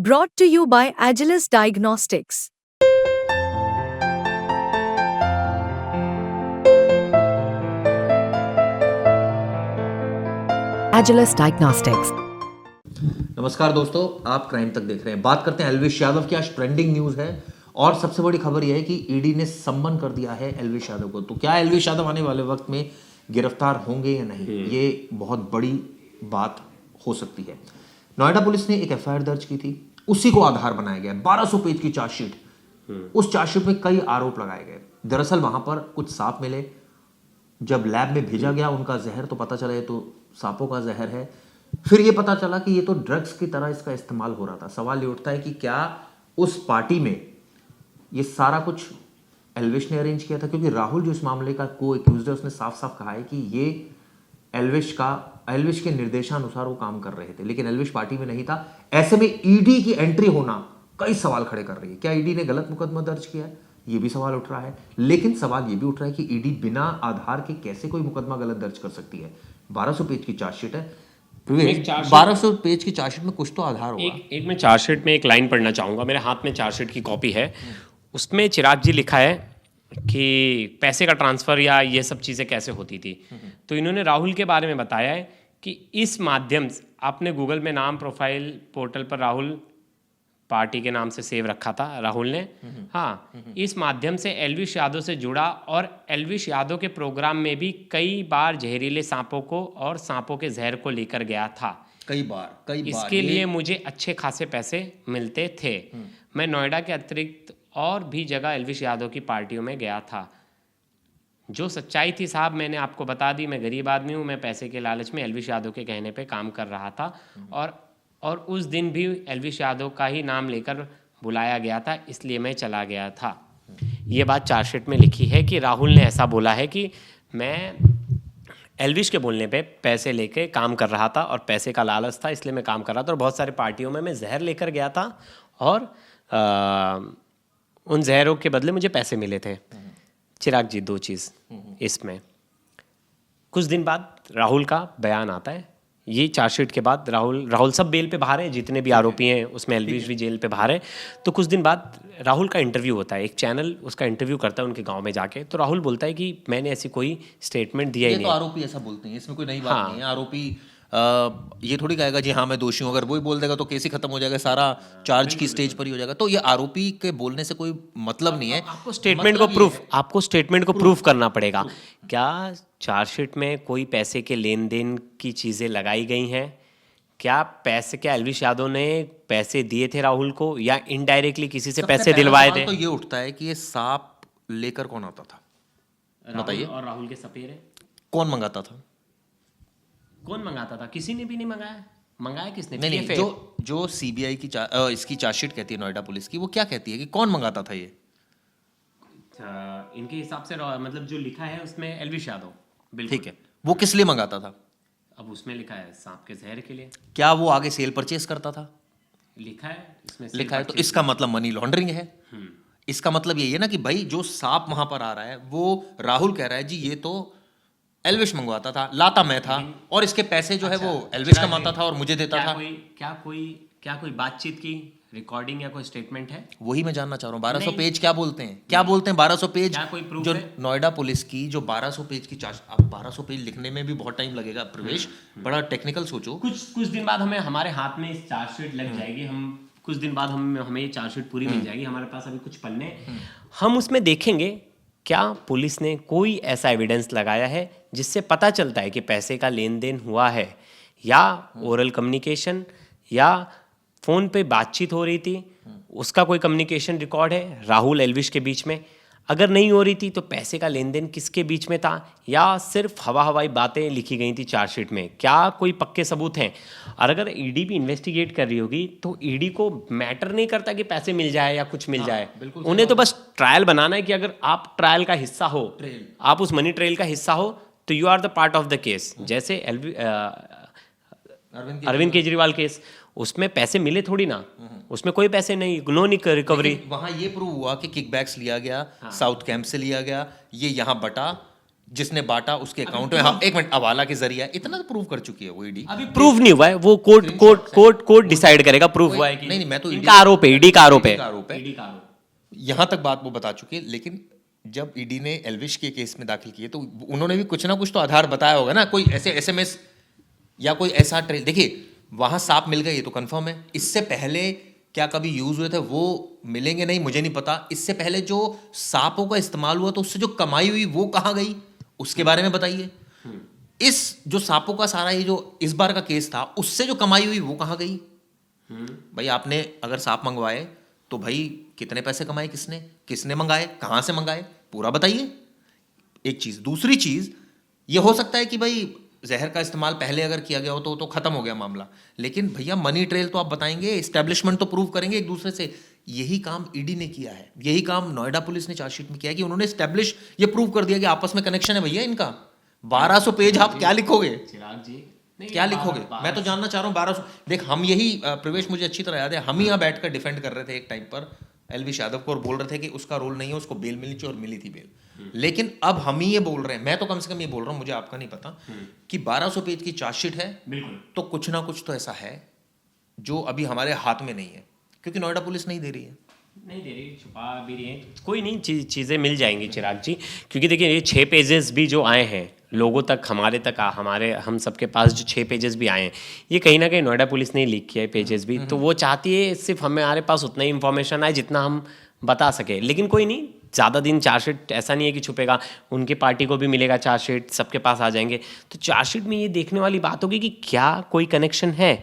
Brought to you by Agilus Diagnostics. Agilus Diagnostics. नमस्कार दोस्तों, आप क्राइम तक देख रहे हैं। बात करते हैं एल्विश यादव की। आज ट्रेंडिंग न्यूज है और सबसे बड़ी खबर यह है कि ईडी ने सम्मन कर दिया है एल्विश यादव को। तो क्या एल्विश यादव आने वाले वक्त में गिरफ्तार होंगे या नहीं, ये बहुत बड़ी बात हो सकती है। नोएडा पुलिस ने एक एफआईआर दर्ज की थी, उसी को आधार बनाया गया। 1200 पेज की चार्जशीट। उस चार्जशीट में कई आरोप लगाए गए। दरअसल वहां पर कुछ सांप मिले, जब लैब में भेजा गया उनका जहर, तो पता चला ये तो सांपों का जहर है। फिर ये पता चला कि ये तो ड्रग्स की तरह इसका इस्तेमाल हो रहा था। सवाल ये उठता है कि क्या उस पार्टी में ये सारा कुछ एल्विश ने अरेंज किया था? क्योंकि राहुल जो इस मामले का को एक्यूज्ड है, उसने साफ साफ कहा है कि ये एल्विश के निर्देशानुसार वो काम कर रहे थे, लेकिन एल्विश पार्टी में नहीं था। ऐसे में ईडी की एंट्री होना कई सवाल खड़े कर रही है। क्या ईडी ने गलत मुकदमा दर्ज किया है, ये भी सवाल उठ रहा है। लेकिन सवाल ये भी उठ रहा है कि ईडी बिना आधार के कैसे कोई मुकदमा गलत दर्ज कर सकती है। 1200 पेज की चार्जशीट है। 1200 पेज की चार्जशीट में कुछ तो आधार होगा। एक मैं चार्जशीट में एक लाइन पढ़ना चाहूँगा। मेरे हाथ में चार्जशीट की कॉपी है। उसमें चिराग जी लिखा है कि पैसे का ट्रांसफ़र या ये सब चीज़ें कैसे होती थी। तो इन्होंने राहुल के बारे में बताया है कि इस माध्यम से आपने गूगल में नाम प्रोफाइल पोर्टल पर राहुल पार्टी के नाम से सेव रखा था राहुल ने। हाँ, इस माध्यम से एल्विश यादव से जुड़ा और एल्विश यादव के प्रोग्राम में भी कई बार जहरीले सांपों को और सांपों के जहर को लेकर गया था। कई बार इसके लिए मुझे अच्छे खासे पैसे मिलते थे। मैं नोएडा के अतिरिक्त और भी जगह एल्विश यादव की पार्टियों में गया था। जो सच्चाई थी साहब मैंने आपको बता दी। मैं गरीब आदमी हूँ। मैं पैसे के लालच में एल्विश यादव के कहने पे काम कर रहा था और उस दिन भी एल्विश यादव का ही नाम लेकर बुलाया गया था, इसलिए मैं चला गया था। ये बात चार्जशीट में लिखी है कि राहुल ने ऐसा बोला है कि मैं एल्विश के बोलने पे पैसे लेके काम कर रहा था और पैसे का लालच था, इसलिए मैं काम कर रहा था। और बहुत सारे पार्टियों में मैं जहर लेकर गया था और उन जहरों के बदले मुझे पैसे मिले थे। चिराग जी, दो चीज़ इसमें। कुछ दिन बाद राहुल का बयान आता है। ये चार्जशीट के बाद राहुल सब बेल पे बाहर है, जितने भी आरोपी हैं उसमें एल्विश भी जेल पे बाहर है। तो कुछ दिन बाद राहुल का इंटरव्यू होता है। एक चैनल उसका इंटरव्यू करता है उनके गांव में जाके। तो राहुल बोलता है कि मैंने ऐसी कोई स्टेटमेंट दिया ही नहीं। तो आरोपी ऐसा बोलते हैं, इसमें कोई नई बात नहीं है। आरोपी ये थोड़ी कहेगा जी हाँ मैं दोषी हूँ। अगर वही बोल देगा तो केस ही खत्म हो जाएगा, सारा चार्ज की स्टेज पर ही हो जाएगा। तो ये आरोपी के बोलने से कोई मतलब नहीं है। आपको स्टेटमेंट को प्रूफ करना पड़ेगा। क्या चार्जशीट में कोई पैसे के लेन देन की चीज़ें लगाई गई हैं? क्या एल्विश यादव ने पैसे दिए थे राहुल को या इनडायरेक्टली किसी से पैसे दिलवाए थे? तो ये उठता है कि ये सांप लेकर कौन आता था, बताइए। और राहुल के सपेरे कौन मंगाता था? कौन मंगाता था? किसी ने भी नहीं मंगाया। मंगाया किसने? नहीं, जो सीबीआई की इसकी चार्जशीट कहती है नोएडा पुलिस की, वो क्या कहती है कि कौन मंगाता था ये? इनके हिसाब से मतलब जो लिखा है उसमें एल्विश यादव, बिल्कुल ठीक है। वो किस लिए मंगाता था? अब उसमें लिखा है सांप के जहर के लिए। क्या वो आगे सेल परचेस करता था? लिखा है इसमें, लिखा है। तो इसका मतलब मनी लॉन्ड्रिंग है। इसका मतलब यही है ना कि भाई जो सांप वहां पर आ रहा है वो राहुल कह रहा है जी ये तो एल्विश मंगवाता था, लाता मैं था, और इसके पैसे जो है वो एल्विश कमाता था और मुझे देता था। क्या कोई बातचीत की रिकॉर्डिंग या कोई स्टेटमेंट है? वही मैं जानना चाह रहा हूँ। 1200 पेज क्या बोलते हैं? 1200 पेज? क्या कोई प्रूफ जो है? नोएडा पुलिस की जो 1200 पेज की चार्ज, अब 1200 पेज लिखने में भी बहुत टाइम लगेगा प्रवेश, बड़ा टेक्निकल सोचो। कुछ दिन बाद हमारे हाथ में इस चार्जशीट लग जाएगी। हम कुछ दिन बाद हमें ये चार्जशीट पूरी मिल जाएगी। हमारे पास अभी कुछ पन्ने, हम उसमें देखेंगे क्या पुलिस ने कोई ऐसा एविडेंस लगाया है जिससे पता चलता है कि पैसे का लेन देन हुआ है, या ओरल कम्युनिकेशन या फ़ोन पे बातचीत हो रही थी, उसका कोई कम्युनिकेशन रिकॉर्ड है राहुल एल्विश के बीच में? अगर नहीं हो रही थी तो पैसे का लेन देन किसके बीच में था, या सिर्फ हवाई बातें लिखी गई थी चार्जशीट में? क्या कोई पक्के सबूत हैं? और अगर ईडी भी इन्वेस्टिगेट कर रही होगी तो ईडी को मैटर नहीं करता कि पैसे मिल जाए या कुछ मिल जाए। उन्हें तो बस ट्रायल बनाना है कि अगर आप ट्रायल का हिस्सा हो, आप उस मनी ट्रेल का हिस्सा हो, तो you are the part of the case. जैसे अरविंद केजरीवाल केस, उसमें पैसे मिले थोड़ी ना, उसमें कोई पैसे नहीं, नो रिकवरी। वहां ये प्रूव हुआ कि किकबैक्स लिया गया, साउथ कैंप से लिया गया, ये यहाँ बटा, जिसने बांटा उसके अकाउंट में, हाँ एक मिनट, हवाला के जरिए, इतना तो प्रूव कर चुकी है वो ईडी। अभी प्रूव नहीं हुआ है, वो कोर्ट डिसाइड करेगा प्रूव हुआ है कि नहीं, मैं तो इनका आरोप है, ईडी का आरोप है। ईडी का आरोप यहां तक बात वो बता चुके हैं। लेकिन जब ईडी ने एल्विश के केस में दाखिल किए तो उन्होंने भी कुछ ना कुछ तो आधार बताया होगा ना, कोई ऐसे एसएमएस या कोई ऐसा ट्रेल। देखिए वहां सांप मिल गए ये तो कंफर्म है, इससे पहले क्या कभी यूज हुए थे वो मिलेंगे नहीं, मुझे नहीं पता। इससे पहले जो सांपों का इस्तेमाल हुआ तो उससे जो कमाई हुई वो कहाँ गई, उसके बारे में बताइए। इस जो सांपों का सारा ये जो इस बार का केस था उससे जो कमाई हुई वो कहाँ गई। भाई आपने अगर सांप मंगवाए तो भाई कितने पैसे कमाए, किसने मंगाए, कहाँ से मंगाए, पूरा बताइए। एक चीज, दूसरी चीज ये हो सकता है कि भाई जहर का इस्तेमाल पहले अगर किया गया हो तो खत्म हो गया मामला, लेकिन भैया मनी ट्रेल तो आप बताएंगे, एस्टेब्लिशमेंट तो प्रूव करेंगे एक दूसरे से। यही काम ईडी ने किया है, यही काम नोएडा पुलिस ने चार्जशीट में किया है कि उन्होंने एस्टेब्लिश ये प्रूव कर दिया कि आपस में कनेक्शन है भैया इनका। 1200 पेज आप क्या लिखोगे, चिराग जी क्या लिखोगे? मैं तो जानना चाह रहा हूँ 1200। देख हम यही प्रवेश, मुझे अच्छी तरह याद है, हम ही यहाँ बैठकर डिफेंड कर रहे थे एक टाइम पर एलविश यादव को और बोल रहे थे कि उसका रोल नहीं है, उसको बेल मिलनी चाहिए, और मिली थी बेल। लेकिन अब हम ही ये बोल रहे हैं, मैं तो कम से कम ये बोल रहा हूँ, मुझे आपका नहीं पता, कि 1200 पेज की चार्जशीट है, बिल्कुल, तो कुछ ना कुछ तो ऐसा है जो अभी हमारे हाथ में नहीं है, क्योंकि नोएडा पुलिस नहीं दे रही है। नहीं दे रही, छुपा भी रही है, कोई नहीं, चीज़ें मिल जाएंगी चिराग जी। क्योंकि देखिए ये 6 पेजेस भी जो आए हैं लोगों तक, हमारे हम सबके पास जो 6 पेजेस भी आए हैं, ये कहीं ना कहीं नोएडा पुलिस ने लीक किया है पेजेस भी। तो वो चाहती है सिर्फ हमारे पास उतना ही इंफॉर्मेशन आए जितना हम बता सके। लेकिन कोई नहीं, ज़्यादा दिन चार्जशीट ऐसा नहीं है कि छुपेगा, उनके पार्टी को भी मिलेगा चार्जशीट, सबके पास आ जाएंगे। तो चार्जशीट में ये देखने वाली बात होगी कि क्या कोई कनेक्शन है,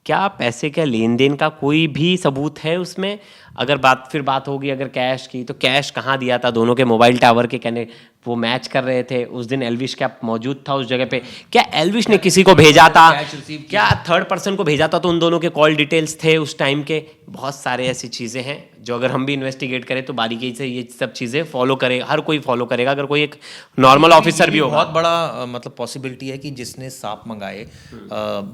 क्या पैसे का लेन देन का कोई भी सबूत है उसमें। अगर बात होगी अगर कैश की, तो कैश कहाँ दिया था, दोनों के मोबाइल टावर के कहने वो मैच कर रहे थे उस दिन, एल्विश क्या मौजूद था उस जगह पे, क्या एल्विश ने किसी को भेजा था, क्या थर्ड पर्सन को भेजा था, तो उन दोनों के कॉल डिटेल्स थे उस टाइम के। बहुत सारे ऐसी चीज़ें हैं जो अगर हम भी इन्वेस्टिगेट करें तो बारीकी से ये सब चीज़ें फॉलो करे, हर कोई फॉलो करेगा, अगर कोई एक नॉर्मल ऑफिसर भी होगा। बहुत बड़ा मतलब पॉसिबिलिटी है कि जिसने सांप मंगाए,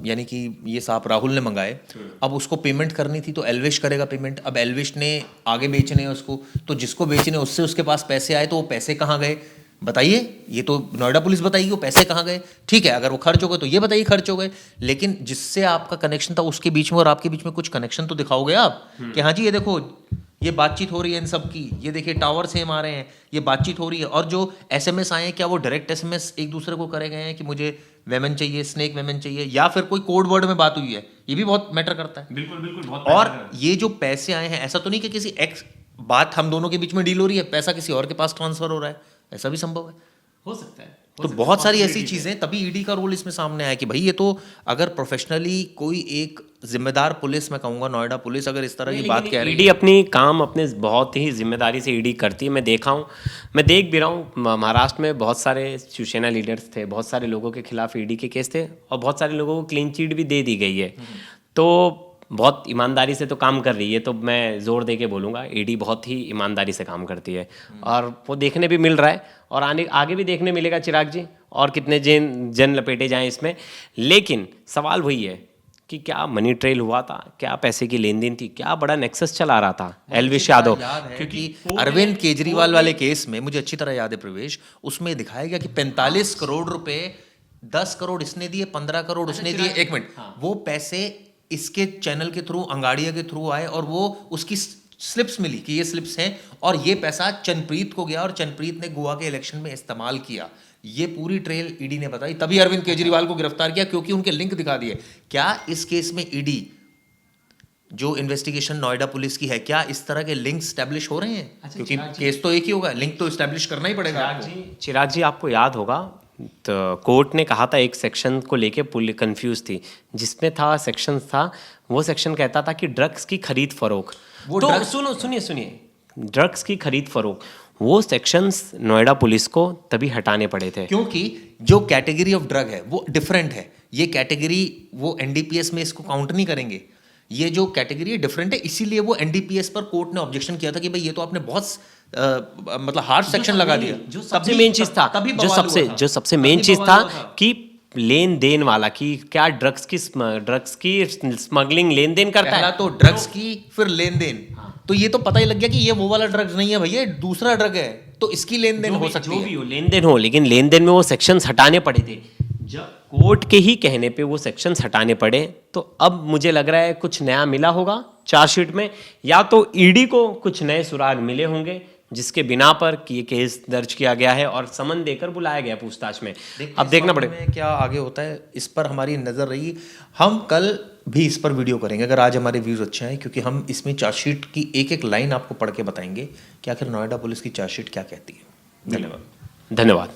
यानी कि ये सांप राहुल ने मंगाए, अब उसको पेमेंट करनी थी तो एल्विश करेगा पेमेंट। अब एल्विश ने आगे बेचने हैं उसको, तो जिसको बेचने उससे उसके पास पैसे आए, तो वो पैसे कहाँ गए बताइए। ये तो नोएडा पुलिस बताएगी वो पैसे कहाँ गए। ठीक है, अगर वो खर्च हो गए तो ये बताइए खर्च हो गए, लेकिन जिससे आपका कनेक्शन था उसके बीच में और आपके बीच में कुछ कनेक्शन तो दिखाओगे आप, कि हाँ जी ये देखो ये बातचीत हो रही है इन सब की, ये देखिए टावर सेम आ रहे हैं, ये बातचीत हो रही है। और जो एसएमएस आए हैं क्या वो डायरेक्ट एसएमएस एक दूसरे को करे गए हैं कि मुझे वेमन चाहिए, स्नेक वेमन चाहिए, या फिर कोई कोड वर्ड में बात हुई है, ये भी बहुत मैटर करता है। बिल्कुल बिल्कुल, बहुत। और ये जो पैसे आए हैं, ऐसा तो नहीं कि किसी एक्स बात हम दोनों के बीच में डील हो रही है, पैसा किसी और के पास ट्रांसफर हो रहा है, ऐसा भी संभव है, हो सकता है। तो बहुत सारी ऐसी चीजें, तभी ईडी का रोल इसमें सामने आया कि भाई ये तो अगर प्रोफेशनली कोई एक जिम्मेदार पुलिस, मैं कहूंगा नोएडा पुलिस, अगर इस तरह की बात कह रही है, ईडी अपनी काम अपने बहुत ही जिम्मेदारी से ईडी करती है। मैं देखा हूँ, मैं देख भी रहा हूँ, महाराष्ट्र में बहुत सारे शिवसेना लीडर्स थे, बहुत सारे लोगों के खिलाफ ईडी के केस थे, और बहुत सारे लोगों को क्लीन चिट भी दे दी गई है। तो बहुत ईमानदारी से तो काम कर रही है, तो मैं जोर दे के बोलूँगा ईडी बहुत ही ईमानदारी से काम करती है, और वो देखने भी मिल रहा है, और आगे भी देखने मिलेगा चिराग जी, और कितने जन लपेटे जाएं इसमें। लेकिन सवाल वही है कि क्या मनी ट्रेल हुआ था, क्या पैसे की लेन देन थी, क्या बड़ा नेक्सस चला रहा था एल्विश यादव। क्योंकि अरविंद केजरीवाल वाले केस में मुझे अच्छी तरह याद है प्रवेश, उसमें दिखाया गया कि 45 करोड़ रुपए, 10 करोड़ इसने दिए, 15 करोड़ उसने दिए। एक मिनट, वो पैसे इसके चैनल के थ्रू, अंगाड़िया के थ्रू आए, और वो उसकी स्लिप्स मिली कि ये स्लिप्स हैं, और ये पैसा चनप्रीत को गया, और चनप्रीत ने गोवा के इलेक्शन में इस्तेमाल किया। ये पूरी ट्रेल ईडी ने बताई, तभी अरविंद केजरीवाल को गिरफ्तार किया, क्योंकि उनके लिंक दिखा दिए। क्या इस केस में ईडी जो इन्वेस्टिगेशन नोएडा पुलिस की है, क्या इस तरह के लिंक स्टैब्लिश हो रहे हैं? क्योंकि केस तो एक ही होगा, लिंक तो स्टैब्लिश करना ही पड़ेगा। चिराग जी आपको याद होगा, तो कोर्ट ने कहा था एक सेक्शन को लेके पुलिस कंफ्यूज थी, जिसमें था सेक्शन था, वो सेक्शन कहता था कि ड्रग्स की खरीद फरोख्त, तो सुनिए ड्रग्स की खरीद फरोख्त, वो सेक्शंस नोएडा पुलिस को तभी हटाने पड़े थे, क्योंकि जो कैटेगरी ऑफ ड्रग है वो डिफरेंट है। ये कैटेगरी वो एनडीपीएस में इसको काउंट नहीं करेंगे, ये जो कैटेगरी है डिफरेंट है, इसीलिए वो एनडीपीएस पर कोर्ट ने ऑब्जेक्शन किया था कि भाई ये तो आपने बहुत मतलब हार्ड सेक्शन लगा दिया। जो सबसे मेन चीज था, जो सबसे मेन चीज था कि लेन देन वाला, कि क्या ड्रग्स की स्मगलिंग लेन देन करता है, तो ड्रग्स की, फिर लेन देन, तो ये तो पता ही लग गया कि ये वो वाला ड्रग्स नहीं है भैया, दूसरा ड्रग है। तो इसकी लेन देन हो सकती जो है। भी हो लेन देन हो, लेकिन लेन देन में वो सेक्शंस हटाने पड़े थे। जब कोर्ट के ही कहने पे वो सेक्शंस हटाने पड़े, तो अब मुझे लग रहा है कुछ नया मिला होगा चार्जशीट में, या तो ईडी को कुछ नए सुराग मिले होंगे जिसके बिना पर कि ये केस दर्ज किया गया है और समन देकर बुलाया गया पूछताछ में। अब देखना पड़ेगा क्या आगे होता है, इस पर हमारी नजर रही। हम कल भी इस पर वीडियो करेंगे अगर आज हमारे व्यूज अच्छे हैं, क्योंकि हम इसमें चार्जशीट की एक एक लाइन आपको पढ़ के बताएंगे कि आखिर नोएडा पुलिस की चार्जशीट क्या कहती है। धन्यवाद। धन्यवाद।